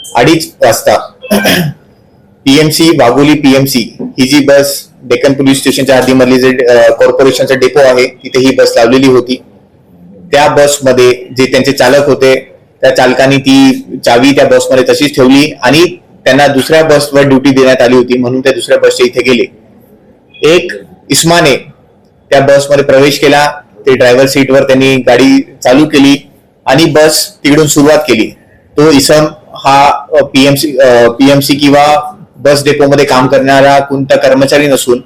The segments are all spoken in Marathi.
2:30 वाजता पीएमसी वाघोली पीएमसी ही जी बस डेक्कन पोलीस स्टेशनच्या हद्दीमधली जे कॉर्पोरेशनचा डेपो आहे तिथे ही बस लावलेली होती. त्या बसमध्ये जे त्यांचे चालक होते त्या चालकांनी ती चावी त्या बसमध्ये तशीच ठेवली आणि त्यांना दुसऱ्या बसवर ड्युटी देण्यात आली होती म्हणून त्या दुसऱ्या बसच्या इथे गेले. एक इसमाने त्या बसमध्ये प्रवेश केला. ते ड्रायव्हर सीटवर त्यांनी गाडी चालू केली आणि बस तिकडून सुरुवात केली. तो इसम हा पीएमसी किंवा बस डेपोमध्ये काम करणारा कोणता कर्मचारी नसून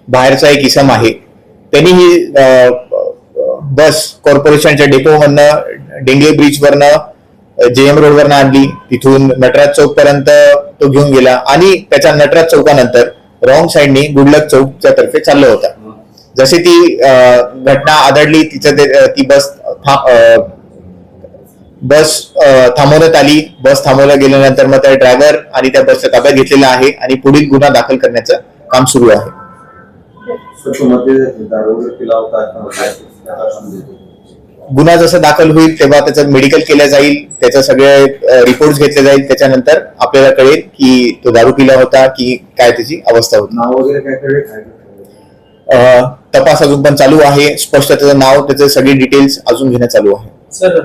बाहेरचा एक इसम आहे. त्यांनी ही बस कॉर्पोरेशनच्या डेपोमधनं डेंगळे ब्रिज वरनं जेएम रोड वरनं आणली. तिथून नटराज चौक पर्यंत तो घेऊन गेला आणि त्याच्या नटराज चौकानंतर रॉंग साइडनी गुडलक चौकच्या तर्फे चालला होता. जसे ती घटना आढळली ती बस थांबवण्यात आली. बस थांबवल्या गेल्यानंतर मग त्या ड्रायव्हर आणि त्या बसच्या ताब्यात घेतलेला आहे आणि पुढील गुन्हा दाखल करण्याचं काम सुरू आहे. गुन्हा जसा दाखल होईल तेव्हा त्याचं मेडिकल केलं जाईल, त्याचे सगळे रिपोर्ट घेतले जाईल. त्याच्यानंतर आपल्याला कळेल की तो दारू पिला होता की काय त्याची अवस्था होती. नाव वगैरे काय तपास अजून पण चालू आहे. स्पष्ट त्याचं नाव त्याचे सगळे डिटेल्स अजून घेणं चालू आहे. सर,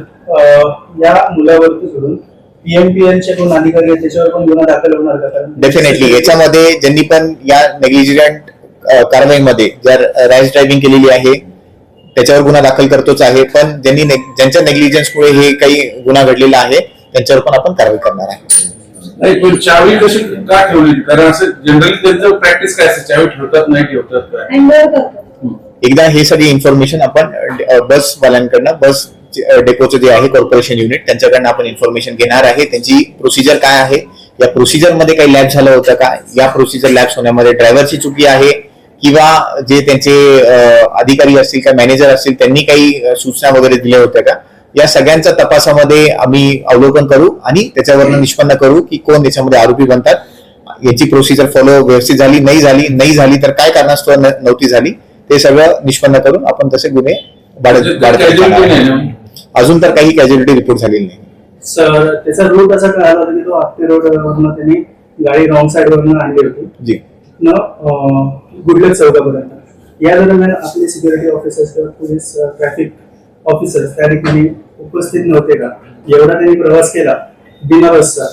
या मुलावरती सोडून पीएमपीएलचे कोण अधिकारी आहेत त्याच्यावर पण गुन्हा दाखल होणार का? डेफिनेटली याच्यामध्ये ज्यांनी पण या नेग्लिजंट कारवाईमध्ये रॅश ड्रायव्हिंग केलेली आहे त्याच्यावर गुन्हा दाखल करतोच आहे. पण ज्यांच्या नेग्लिजन्समुळे हे काही गुन्हा घडलेला आहे त्यांच्यावर पण आपण कारवाई करणार आहे. नाही, पण चावी कशी का ठेवली? कारण असं जनरली त्यांचं प्रॅक्टिस काय असते, चावी ठेवतात नाही ठेवतात. एकदा हे सगळी इन्फॉर्मेशन आपण बस वाल्यांकडनं बस डेपोचं जे आहे कॉर्पोरेशन युनिट त्यांच्याकडनं आपण इन्फॉर्मेशन घेणार आहे. त्यांची प्रोसिजर काय आहे, या प्रोसिजर मध्ये काही लॅप्स झालं होतं का, या प्रोसिजर लॅप्स होण्यामध्ये ड्रायव्हरची चुकी आहे किंवा जे त्यांचे अधिकारी असतील का मॅनेजर असतील त्यांनी काही सूचना वगैरे दिल्या होत्या का, या सगळ्यांच्या तपासामध्ये आम्ही अवलोकन करू आणि त्याच्यावरनं निष्पन्न करू की कोण याच्यामध्ये आरोपी बनतात. याची प्रोसिजर फॉलो व्यवस्थित झाली नाही झाली तर काय कारणास्तव नव्हती झाली ते सगळं निष्पन्न करून आपण तसे गुन्हे अजून तर काही कॅज्युअलिटी रिपोर्ट झालेली नाही. सर, त्याचा रूट असा कळाला की तो आपटे रोड वरनं त्यांनी गाडी रॉंग साइड वरनं आणली होती जी गुडलक चौकापर्यंत. या दरम्यान आपले सिक्युरिटी ऑफिसर्स किंवा पोलीस ट्रॅफिक ऑफिसर्स त्या ठिकाणी उपस्थित नव्हते का? एवढा त्यांनी प्रवास केला बिना बसचा,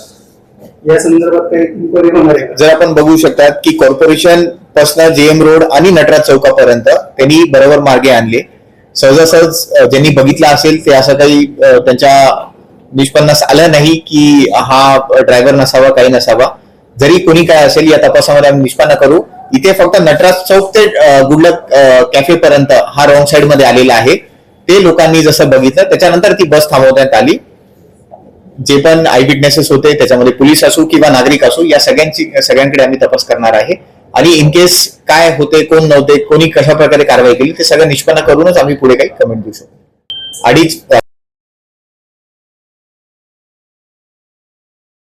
या संदर्भात काही इन्क्वायरी होणार आहे का? जर आपण बघू शकतात की कॉर्पोरेशन पासून जेएम रोड आणि नटराज चौकापर्यंत त्यांनी बरोबर मार्गे आणले. सहजासहज ज्यांनी बघितलं असेल ते असं काही त्यांच्या निष्पन्नास आलं नाही की हा ड्रायव्हर नसावा काही नसावा. जरी कोणी काय असेल या तपासामध्ये आम्ही निष्पन्न करू. इथे फक्त नटराज चौक ते गुडलक कॅफे पर्यंत हा रॉंग साइड मध्ये आलेला आहे. ते लोकांनी जसं बघितलं त्याच्यानंतर ती बस थांबवण्यात आली. जे पण आय विटनेसेस होते त्याच्यामध्ये पोलीस असो किंवा नागरिक असो या सगळ्यांकडे आम्ही तपास करणार आहे आणि इन केस काय होते कोण नव्हते कोणी कशा प्रकारे कारवाई केली ते सगळं निष्पन्न करूनच आम्ही पुढे काही कमेंट देऊ शकतो. 2:30